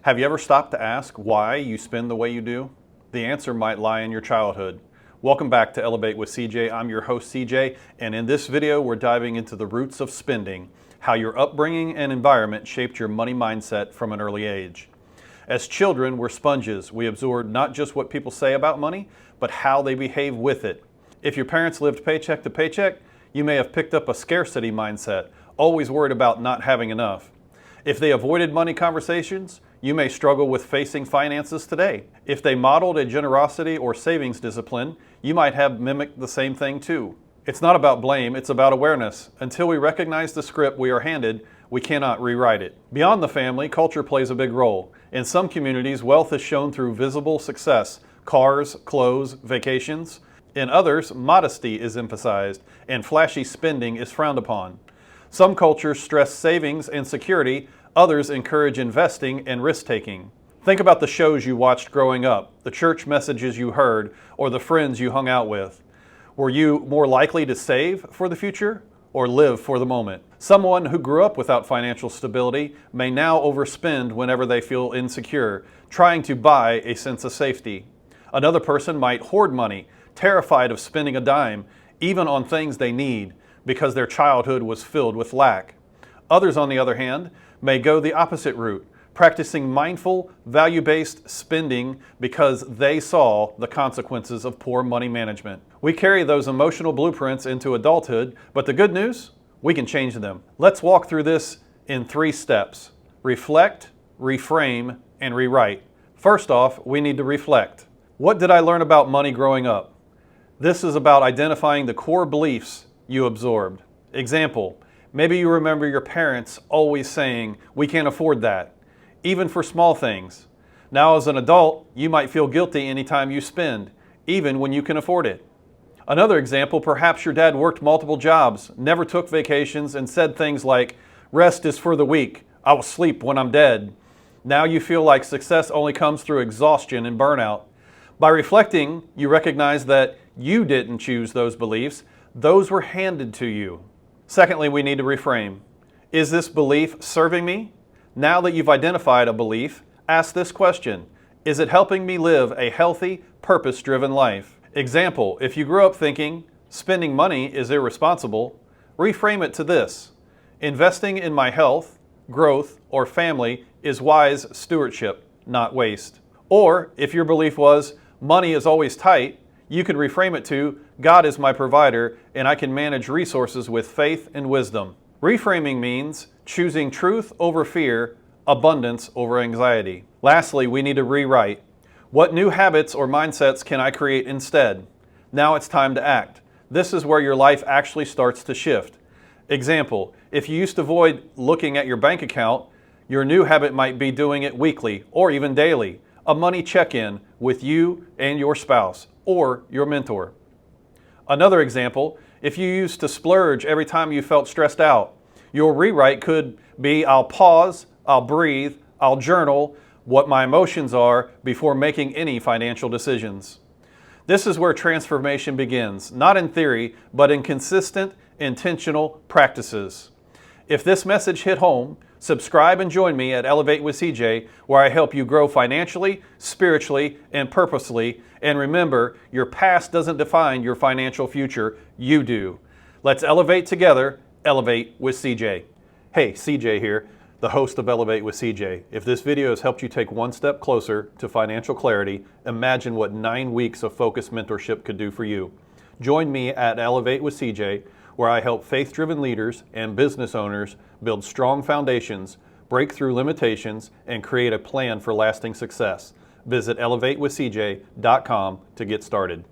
Have you ever stopped to ask why you spend the way you do? The answer might lie in your childhood. Welcome back to Elevate with CJ. I'm your host CJ, and in this video we're diving into the roots of spending, how your upbringing and environment shaped your money mindset from an early age. As children, we're sponges. We absorb not just what people say about money, but how they behave with it. If your parents lived paycheck to paycheck, you may have picked up a scarcity mindset, always worried about not having enough. If they avoided money conversations, you may struggle with facing finances today. If they modeled a generosity or savings discipline, you might have mimicked the same thing too. It's not about blame, it's about awareness. Until we recognize the script we are handed, we cannot rewrite it. Beyond the family, culture plays a big role. In some communities, wealth is shown through visible success, cars, clothes, vacations. In others, modesty is emphasized and flashy spending is frowned upon. Some cultures stress savings and security, others encourage investing and risk-taking. Think about the shows you watched growing up, the church messages you heard, or the friends you hung out with. Were you more likely to save for the future or live for the moment? Someone who grew up without financial stability may now overspend whenever they feel insecure, trying to buy a sense of safety. Another person might hoard money, terrified of spending a dime, even on things they need, because their childhood was filled with lack. Others, on the other hand, may go the opposite route, practicing mindful, value-based spending because they saw the consequences of poor money management. We carry those emotional blueprints into adulthood, but the good news, we can change them. Let's walk through this in 3 steps: reflect, reframe, and rewrite. First off, we need to reflect. What did I learn about money growing up? This is about identifying the core beliefs you absorbed. Example, maybe you remember your parents always saying, "We can't afford that," even for small things. Now as an adult, you might feel guilty anytime you spend, even when you can afford it. Another example, perhaps your dad worked multiple jobs, never took vacations, and said things like, "Rest is for the weak. I will sleep when I'm dead." Now you feel like success only comes through exhaustion and burnout. By reflecting, you recognize that you didn't choose those beliefs. Those were handed to you. Secondly, we need to reframe. Is this belief serving me? Now that you've identified a belief, ask this question: is it helping me live a healthy, purpose-driven life? Example, if you grew up thinking spending money is irresponsible, reframe it to this: investing in my health, growth, or family is wise stewardship, not waste. Or if your belief was money is always tight, you could reframe it to God is my provider and I can manage resources with faith and wisdom. Reframing means choosing truth over fear, abundance over anxiety. Lastly, we need to rewrite. What new habits or mindsets can I create instead? Now it's time to act. This is where your life actually starts to shift. Example, if you used to avoid looking at your bank account, your new habit might be doing it weekly or even daily. A money check-in with you and your spouse or your mentor. Another example, if you used to splurge every time you felt stressed out, your rewrite could be I'll pause, I'll breathe, I'll journal what my emotions are before making any financial decisions. This is where transformation begins, not in theory, but in consistent, intentional practices. If this message hit home, subscribe and join me at Elevate with CJ, where I help you grow financially, spiritually, and purposely. And remember, your past doesn't define your financial future, you do. Let's elevate together, Elevate with CJ. Hey, CJ here, the host of Elevate with CJ. If this video has helped you take one step closer to financial clarity, imagine what 9 weeks of focused mentorship could do for you. Join me at Elevate with CJ, where I help faith-driven leaders and business owners build strong foundations, break through limitations, and create a plan for lasting success. Visit elevatewithcj.com to get started.